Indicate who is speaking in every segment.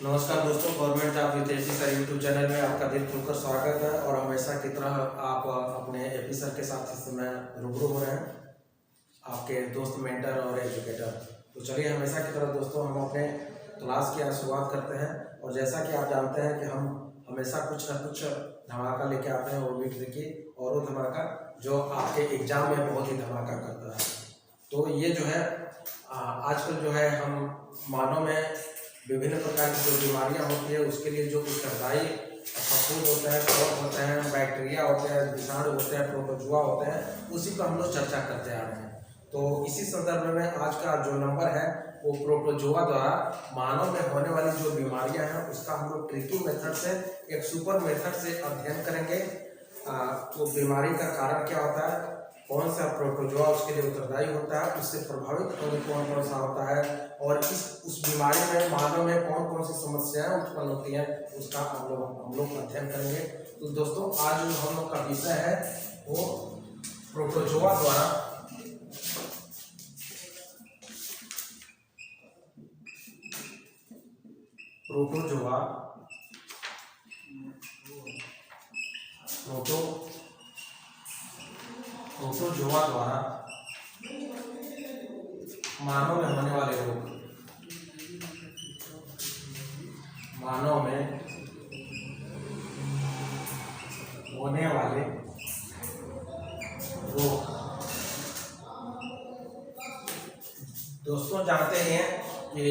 Speaker 1: नमस्कार दोस्तों, government job with AP sir YouTube channel में आपका दिल खुलकर स्वागत है। और हमेशा की तरह आप अपने एपी सर के साथ इस समय रूबरू हो रहे हैं, आपके दोस्त, मेंटर और एजुकेटर। तो चलिए, हमेशा की तरह दोस्तों हम अपने क्लास की आज शुरुआत करते हैं। और जैसा कि आप जानते हैं कि हम हमेशा कुछ न कुछ धमाका लेके आते हैं, वो भी देखिए, और वो धमाका जो आपके एग्जाम में बहुत ही धमाका करता है। तो ये जो है आजकल जो है हम मानव में विभिन्न प्रकार की जो बीमारियां होती है उसके लिए जो उत्तरदायी फफूंद होते हैं, कवक होते हैं, बैक्टीरिया होते हैं, विषाणु होते हैं, प्रोटोजुआ होते हैं, उसी पर हम लोग चर्चा करते आ रहे हैं। तो इसी संदर्भ में आज का जो नंबर है वो प्रोटोजुआ द्वारा मानव में होने वाली जो बीमारियां हैं उसका हम लोग ट्रिकी मेथड से, एक सुपर मेथड से अध्ययन करेंगे। वो बीमारी का कारण क्या होता है, कौन सा प्रोटोजुआ उसके लिए उत्तरदायी होता है, उससे प्रभावित अंग कौन कौन सा होता है, और उस बीमारी में मानव में कौन कौन सी समस्याएं उत्पन्न होती हैं, उसका हम लोग अध्ययन करेंगे। तो दोस्तों, आज जो हम लोग का विषय है वो प्रोटोजुआ द्वारा प्रोटोजुआ द्वारा मानव में होने वाले रोग, मानव में होने वाले रोग। दोस्तों, जानते हैं कि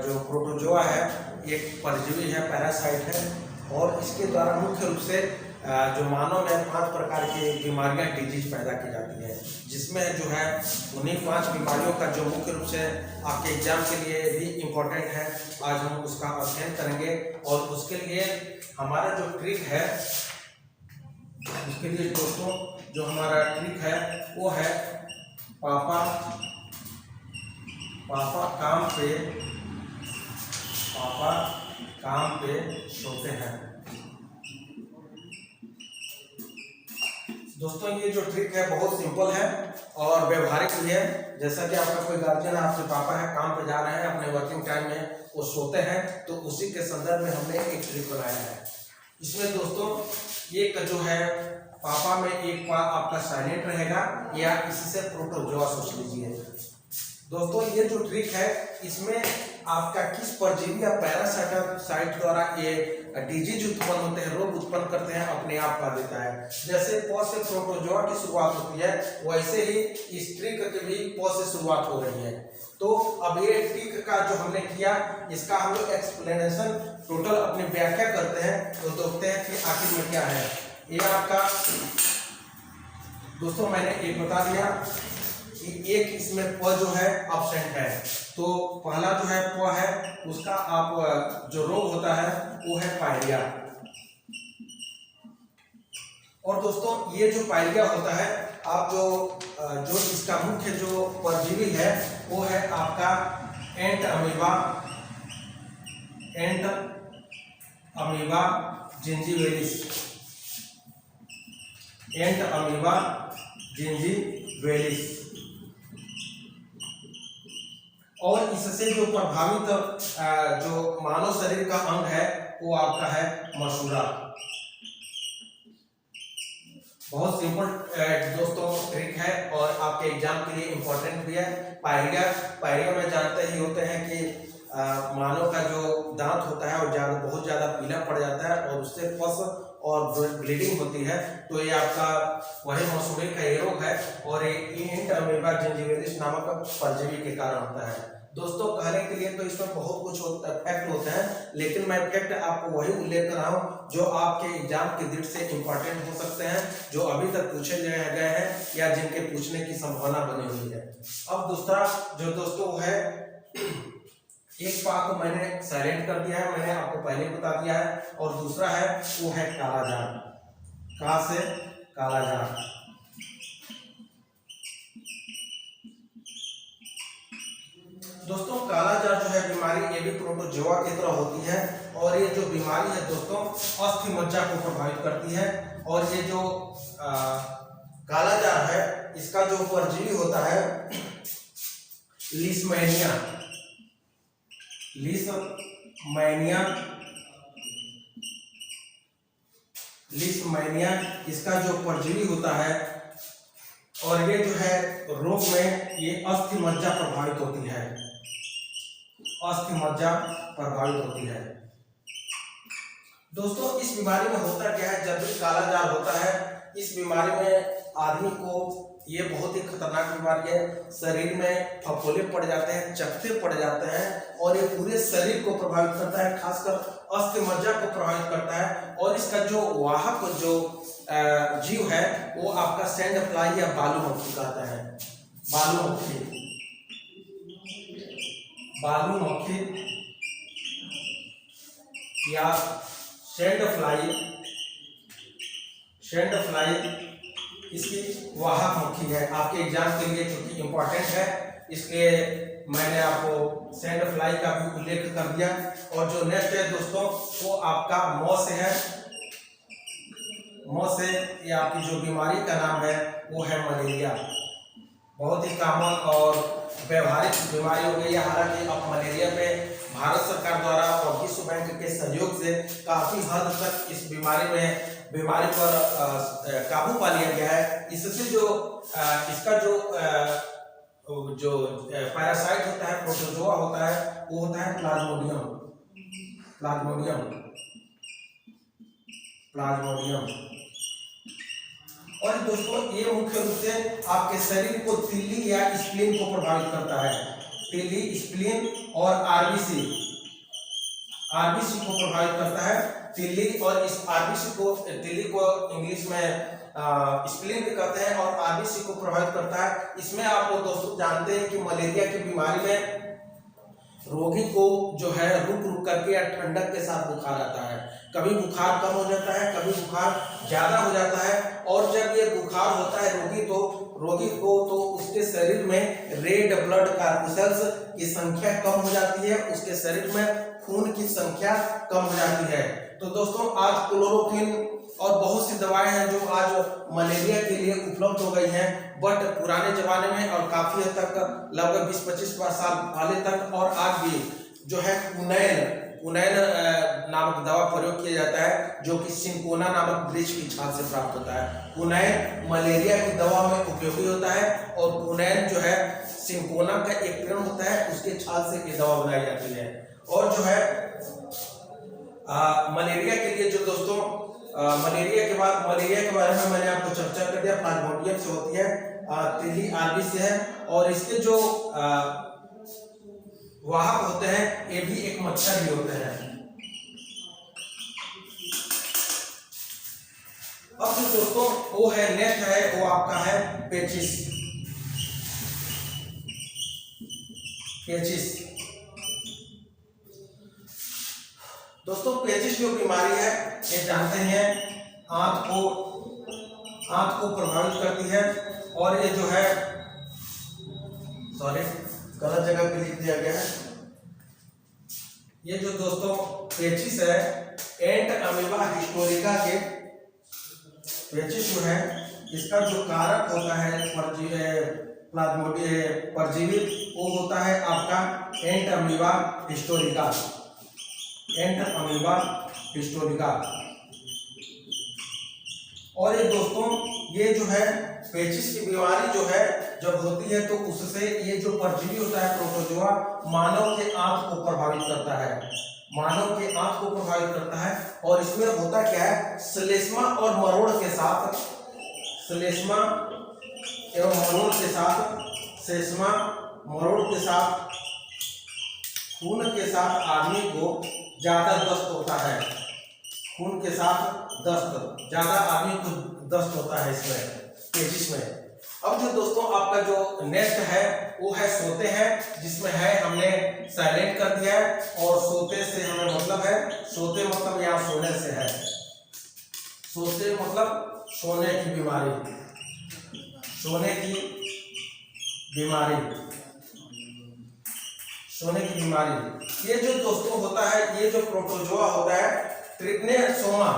Speaker 1: जो प्रोटोजुआ है एक परजीवी है, पैरासाइट है, और इसके द्वारा मुख्य रूप से जो मानव में 5 प्रकार की बीमारियां, डिजीज पैदा की जाती है, जिसमें जो है उन्हीं 5 बीमारियों का जो मुख्य रूप से आपके एग्जाम के लिए भी इम्पोर्टेंट है, आज हम उसका अध्ययन करेंगे। और उसके लिए हमारा जो ट्रिक है, उसके लिए दोस्तों जो हमारा ट्रिक है वो है पापा काम पे सोते हैं। दोस्तों, ये जो ट्रिक है बहुत सिंपल है और व्यवहारिक भी है। जैसा कि आपका कोई गार्जियन है, आपके पापा है, काम पे जा रहे हैं, अपने वर्किंग टाइम में वो सोते हैं, तो उसी के संदर्भ में हमने एक ट्रिक बनाया है। इसमें दोस्तों एक जो है पापा में एक पा आपका साइलेंट रहेगा, या इसी से प्रोटोजुआ सोच लीजिए। दोस्तों, ये जो ट्रिक है इसमें आपका किस परजीवी या पैरासाइट द्वारा ये डिजीज उत्पन्न होते हैं, रोग उत्पन्न करते हैं, अपने आप बता देता है। जैसे प से प्रोटोजुआ की शुरुआत होती है, वैसे ही इस ट्रिक की भी प से शुरुआत हो रही है। तो अब ये ट्रिक का जो हमने किया, इसका हम लोग एक्सप्लेनेशन टोटल अपनी व्याख्या करते हैं, तो देखते हैं कि आखिर में क्या है। ये आपका दोस्तों मैंने एक बता दिया कि एक इसमें प जो है एब्सेंट है, तो पहला जो है प है, उसका आप जो रोग होता है वो है पायरिया। और दोस्तों ये जो पायरिया होता है, आप जो इसका मुख्य जो परजीवी है वो है आपका एंट अमीबा जिंजीवेलिस। और इससे जो प्रभावित जो मानव शरीर का अंग है वो आपका है मसूड़ा। बहुत सिंपल दोस्तों ट्रिक है और आपके एग्जाम के लिए इम्पोर्टेंट भी है। पायरिया में जानते ही होते हैं कि मानव का जो दांत होता है वो बहुत ज़्यादा पीला पड़ जाता है और उससे पस और ब्लीडिंग होती है। तो ये आपका वही मसूड़े का ये रोग है, और ये एंट अमीबा जिंजीवेलिस नामक परजीवी के कारण होता है। दोस्तों, कहने के लिए तो इसमें बहुत कुछ फैक्ट होते हैं, लेकिन मैं फैक्ट आपको वही उल्लेख कर रहा हूँ जो आपके एग्जाम के दृष्टि से इम्पोर्टेंट हो सकते हैं, जो अभी तक पूछे गए हैं या जिनके पूछने की संभावना बनी हुई है। अब दूसरा जो दोस्तों है, एक पा को मैंने साइलेंट कर दिया है, मैंने आपको पहले बता दिया है। और दूसरा है वो है कालाजार, का से कालाजार। दोस्तों, कालाजार जो है बीमारी, ये भी प्रोटोजुआ की तरह होती है, और ये जो बीमारी है दोस्तों अस्थि मज्जा को प्रभावित करती है। और ये जो कालाजार है, इसका जो परजीवी होता है लीशमैनिया लिस्टमैनिया इसका जो परजीवी होता है, और ये जो है रोग में ये अस्थि मज्जा प्रभावित होती है, अस्थि मज्जा प्रभावित होती है। दोस्तों इस बीमारी में होता क्या है, जब भी कालाजार होता है, इस बीमारी में आदमी को, ये बहुत ही खतरनाक बीमारी है, शरीर में फफोले पड़ जाते हैं, चकत्ते पड़ जाते हैं, और ये पूरे शरीर को प्रभावित करता है, खासकर अस्थि मज्जा को प्रभावित करता है। और इसका जो वाहक जो जीव है वो आपका सैंड फ्लाई या बालू मक्खी कहता है, बालू मक्खी या सैंड फ्लाई इसकी वाहक मक्खी है। आपके एग्जाम के लिए क्योंकि इम्पोर्टेंट है, इसलिए मैंने आपको सैंड फ्लाई का भी उल्लेख कर दिया। और जो नेक्स्ट है दोस्तों वो आपका मॉस है। मॉस है, ये आपकी जो बीमारी का नाम है वो है मलेरिया। बहुत ही कॉमन और व्यवहारिक बीमारी हो गई है। हालांकि अब मलेरिया पे भारत सरकार द्वारा और विश्व बैंक के सहयोग से काफी हद तक इस बीमारी पर काबू पा लिया गया है। इससे जो इसका जो पैरासाइट होता है, प्रोटोजोआ होता है, वो होता है प्लाज्मोडियम। और दोस्तों ये मुख्य रूप से आपके शरीर को तिल्ली या स्प्लीन को प्रभावित करता है। तिल्ली, स्प्लीन और आरबीसी को प्रभावित करता है। तिल्ली और इस आरबीसी को, तिल्ली को इंग्लिश में स्प्लीन भी कहते हैं, और आरबीसी को प्रभावित करता है। इसमें आप लोग दोस्तों जानते हैं कि मलेरिया की बीमारी में रोगी को जो है रुक करके या ठंडक के साथ बुखार आता है। कभी बुखार कम हो जाता है, कभी बुखार ज्यादा हो जाता है। और जब ये बुखार होता है रोगी को तो उसके शरीर में रेड ब्लड कॉर्पस्कल्स की संख्या कम हो जाती है, उसके शरीर में खून की संख्या कम हो जाती है। तो दोस्तों आज क्लोरोक्विन और बहुत सी दवाएं हैं जो आज मलेरिया के लिए उपलब्ध हो गई हैं, बट पुराने जमाने में और काफी हद तक लगभग 20-25 साल पहले तक और आज भी जो है कुनैन नामक दवा प्रयोग किया जाता है, जो कि सिंकोना नामक वृक्ष की छाल से प्राप्त होता है। कुनैन मलेरिया की दवा में उपयोगी होता है, और कुनैन जो है सिंकोना का एक पेड़ होता है, उसके छाल से ये दवा बनाई जाती है। और जो है मलेरिया के लिए जो दोस्तों मलेरिया के बारे में मैंने आपको चर्चा कर दिया। प्लाज्मोडियम से होती है, तिल्ली आरबी से है, और इसके जो वाहक होते हैं ये भी एक मच्छर ही होते हैं। अब जो दोस्तों वो है नेक्स्ट है, वो आपका है पेचिस। दोस्तों पेचिस जो बीमारी है ये जानते हैं आंत को प्रभावित करती है, और ये जो है गलत जगह पे लिख दिया गया है। ये जो दोस्तों पेचिस है, एंट अमीबा हिस्टोरिका के पेचिस जो है, इसका जो कारक होता है परजीवी वो होता है आपका एंट अमीबा हिस्टोरिका। और ये दोस्तों ये जो है पेचिस की बीमारी जो है जब होती है तो उससे ये जो परजीवी होता है प्रोटोजोआ मानव के आंत को प्रभावित करता है। और इसमें होता क्या है, श्लेष्मा और मरोड़ के साथ खून के साथ आदमी को ज्यादा दस्त होता है। आदमी को दस्त होता है इसमें पेचिस में। अब जो दोस्तों आपका जो नेक्स्ट है वो है सोते हैं, जिसमें है हमने साइलेंट कर दिया है, और सोते से हमें मतलब है, सोते मतलब यहाँ सोने से है, सोते मतलब सोने की बीमारी। ये जो दोस्तों होता है, ये जो प्रोटोजोआ होता है ट्रिप्नेसोमा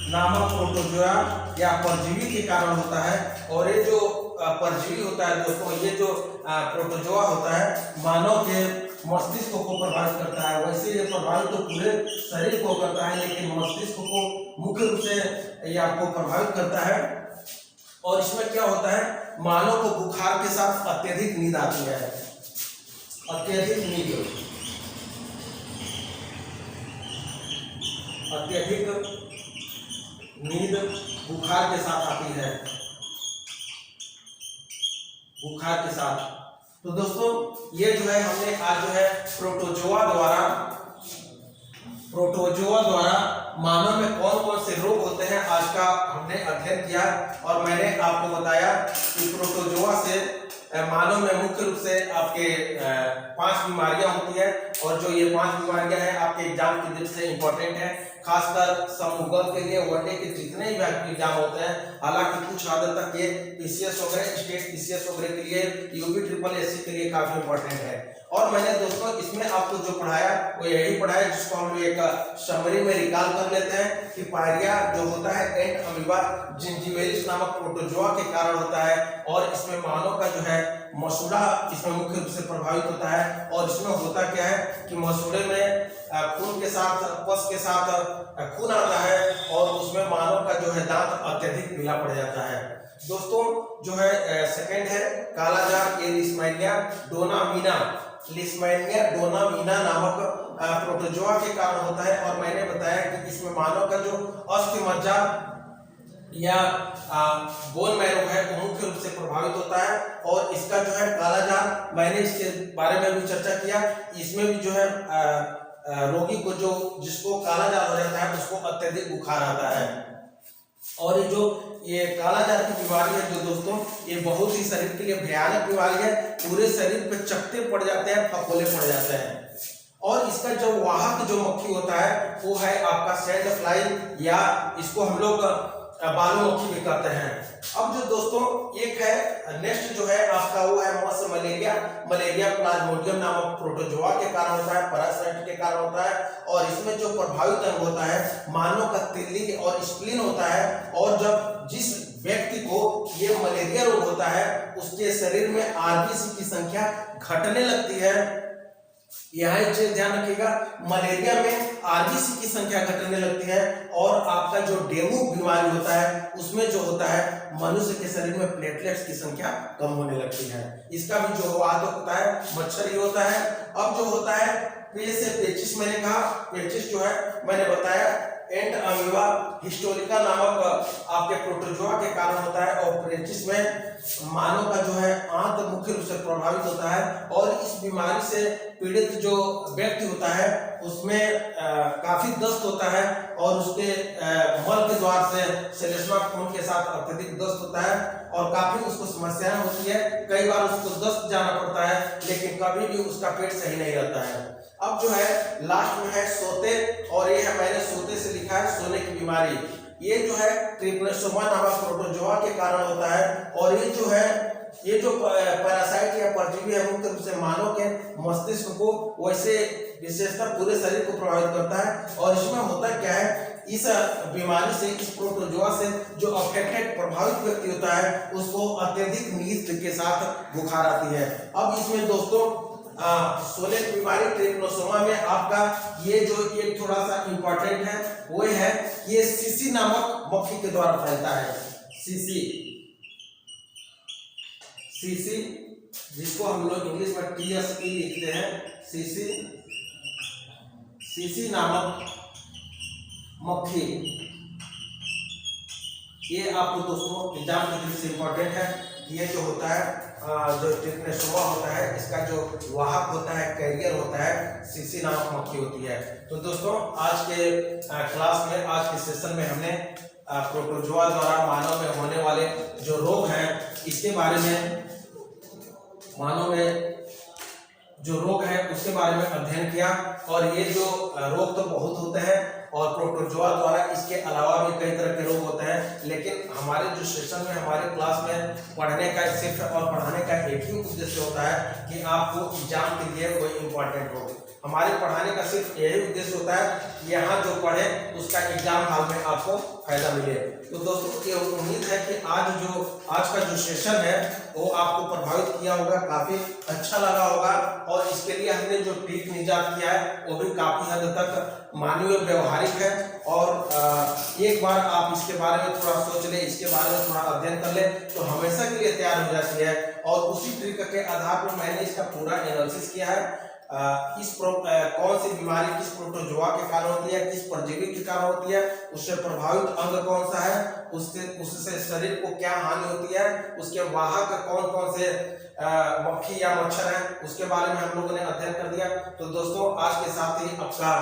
Speaker 1: नामक प्रोटोजोआ या परजीवी के कारण होता है। और ये जो परजीवी होता है दोस्तों, ये जो प्रोटोजोआ होता है मानव के मस्तिष्क को प्रभावित करता है। वैसे ये प्रभावित तो पूरे शरीर को करता है, लेकिन मस्तिष्क को मुख्य रूप से ये आपको प्रभावित करता है। और इसमें क्या होता है, मानव को बुखार के साथ अत्यधिक नींद आती है, अत्यधिक नींद बुखार के साथ आती है, बुखार के साथ। तो दोस्तों ये जो है हमने आज जो है प्रोटोजोआ द्वारा मानव में कौन कौन से रोग होते हैं आज का हमने अध्ययन किया। और मैंने आपको बताया कि प्रोटोजोआ से मानव में मुख्य रूप से आपके 5 बीमारियां होती है। और जो ये 5 बीमारियां हैं आपके एग्जाम की दृष्टि से इंपॉर्टेंट है, खासकर समूह के लिए वनडे के जितने भी एग्जाम होते हैं। हालांकि कुछ हद तक ये पीसीएस वगैरह, स्टेट पीसीएस वगैरह के लिए, यूपी ट्रिपल एससी के लिए काफी इंपॉर्टेंट है। और मैंने दोस्तों इसमें आपको जो पढ़ाया वो यही पढ़ाया, जिसको हम एक समरी में रिकॉल कर लेते हैं कि पायरिया जो होता है एंट अमीबा जिंजीवेलिस नामक प्रोटोजोआ के कारण होता है। और इसमें मानव का जो है मसूड़ा इसमें मुख्य रूप से प्रभावित होता है। और इसमें होता क्या है कि मसूड़े में खून के साथ, पस के साथ खून आता है और उसमें मानव का जो है दांत अत्यधिक पीला पड़ जाता है। दोस्तों जो है सेकंड है कालाजार, ये लिस्मैनिया डोनामीना नामक प्रोटोजोआ के कारण होता है। और मैंने बताया कि इसमें मानव का जो अस्थि मज्जा या बोन मैरो है वो मुख्य रूप से प्रभावित होता है। और इसका जो है कालाजार, मैंने इसके बारे में भी चर्चा किया। इसमें भी जो है रोगी को जिसको कालाजार हो जाता है उसको अत्यधिक बुखार आता है। और ये कालाजार की बीमारी है जो दोस्तों ये बहुत ही शरीर के लिए भयानक बीमारी है। पूरे शरीर पे चकत्ते पड़ जाते हैं, फफोले पड़ जाते हैं। और इसका जो वाहक जो मक्खी होता है वो है आपका सैंड फ्लाई, या इसको हम लोग बालू मक्खी भी कहते हैं। अब जो दोस्तों एक है नेक्स्ट जो है आपका वो है मत्स्य मलेरिया प्लाज्मोडियम नामक प्रोटोजोआ के कारण होता है, पैरासाइट के कारण होता है। और इसमें जो प्रभावित अंग होता है मानव का तिल्ली और स्प्लीन होता है। और जब जिस व्यक्ति को ये मलेरिया रोग होता है उसके शरीर में आरबीसी की संख्या घटने लगती है। यहाँ एक चीज ध्यान रखिएगा, मलेरिया में आरबीसी की संख्या घटने लगती है। और आपका जो डेंगू बीमारी होता है उसमें जो होता है मनुष्य के शरीर में प्लेटलेट्स की संख्या कम होने लगती है। इसका भी जो वाहक होता है मच्छर ही होता है। अब जो होता है पेचिस, मैंने कहा पेचिस जो है मैंने बताया एंट अमीबा हिस्टोरिका नामक आपके प्रोटोजोआ के कारण होता है। और पेचिस में मानव का जो है आंत मुख्य रूप से प्रभावित होता है। और इस बीमारी से पीड़ित जो व्यक्ति होता है उसमें काफी दस्त होता है और उसके मल के द्वार से श्लेष्मा खून के साथ अत्यधिक दस्त होता है और काफी उसको समस्याएं होती है। कई बार उसको दस्त जाना पड़ता है, लेकिन कभी भी उसका पेट सही नहीं रहता है। अब जो है लास्ट में है सोते, और ये है मैंने सोते से लिखा है सोने की बीमारी। ये जो है ट्रिपनोसोमा नामक प्रोटोजोआ के कारण होता है। और ये जो पैरासाइट या परजीवी है मुख्य रूप से मानव के मस्तिष्क को, वैसे विशेषकर पूरे शरीर को प्रभावित करता है। और इसमें होता क्या है, इस बीमारी से, इस प्रोटोजोआ से जो अफेक्टेड प्रभावित व्यक्ति होता है उसको अत्यधिक नींद के साथ बुखार आती है। अब इसमें दोस्तों सोने की बीमारी ट्रिपनोसोमा में आपका ये जो एक थोड़ा सा इंपॉर्टेंट है वो है ये सीसी नामक मक्खी के द्वारा फैलता है। सीसी जिसको हम लोग इंग्लिश में TSE लिखते हैं, सीसी नामक मक्खी। ये आपको दोस्तों एग्जाम के दृष्टि से इंपॉर्टेंट है। ये जो होता है जो ट्रिपनोसोमा होता है इसका जो वाहक होता है, कैरियर होता है, सीसी नामक मक्खी होती है। तो दोस्तों आज के क्लास में, आज के सेशन में हमने प्रोटोजोआ द्वारा मानव में होने वाले जो रोग हैं इसके बारे में, मानव में जो रोग है उसके बारे में अध्ययन किया। और ये जो रोग तो बहुत होते हैं और प्रोटोजोआ द्वारा इसके अलावा भी कई तरह के रोग होते हैं, लेकिन हमारे जो सेशन में, हमारे क्लास में पढ़ने का सिर्फ और पढ़ाने का एक ही उद्देश्य होता है कि आपको एग्जाम के लिए कोई इंपॉर्टेंट हो। हमारे पढ़ाने का सिर्फ यही उद्देश्य होता है कि यहाँ जो पढ़े उसका एग्जाम हॉल में आपको फायदा मिले। तो दोस्तों ये उम्मीद है कि आज का जो सेशन है वो आपको प्रभावित किया होगा, काफी अच्छा लगा होगा, और इसके लिए हमने जो ट्रिक निजात किया है वो भी काफी हद तक मानवीय व्यवहारिक है। और एक बार आप इसके बारे में थोड़ा सोच ले, इसके बारे में थोड़ा अध्ययन कर ले तो हमेशा के लिए तैयार हो जाती है। और उसी ट्रिक के आधार पर मैंने इसका पूरा एनालिसिस किया है। कौन सी बीमारी किस प्रोटोजोआ के कारण होती है, किस परजीवी के कारण होती है, उससे प्रभावित अंग कौन सा है, उससे शरीर को क्या हानि होती है, उसके वाहक कौन कौन से मक्खी या मच्छर है, उसके बारे में हम लोगों ने अध्ययन कर दिया। तो दोस्तों आज के साथ ही आपका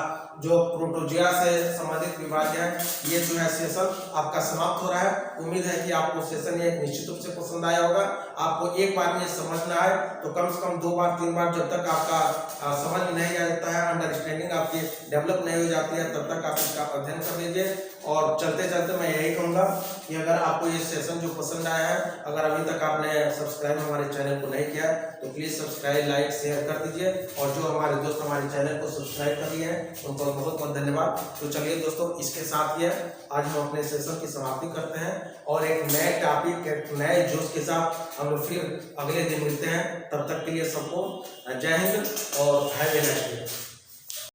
Speaker 1: जो प्रोटोजोआ से संबंधित विभाग है ये जो है सेशन आपका समाप्त हो रहा है। उम्मीद है कि आपको सेशन ये निश्चित रूप से पसंद आया होगा। आपको एक बार में समझ ना आए तो कम से कम 2 बार 3 बार, जब तक आपका समझ नहीं आ जाता है, अंडरस्टैंडिंग आपकी डेवलप नहीं हो जाती है, तब तक आप इसका अध्ययन कर लीजिए। और चलते चलते मैं यही कहूँगा कि अगर आपको ये सेशन जो पसंद आया है, अगर अभी तक आपने सब्सक्राइब हमारे चैनल को नहीं किया तो प्लीज़ सब्सक्राइब, लाइक, शेयर कर दीजिए। और जो हमारे दोस्त हमारे चैनल को सब्सक्राइब कर लिए हैं उनको बहुत बहुत धन्यवाद। तो चलिए दोस्तों, इसके साथ ही आज हम अपने सेशन की समाप्ति करते हैं और एक नए टॉपिक, एक नए जोश के साथ हम लोग फिर अगले दिन मिलते हैं। तब तक के लिए सबको जय हिंद और हैव ए नाइस डे।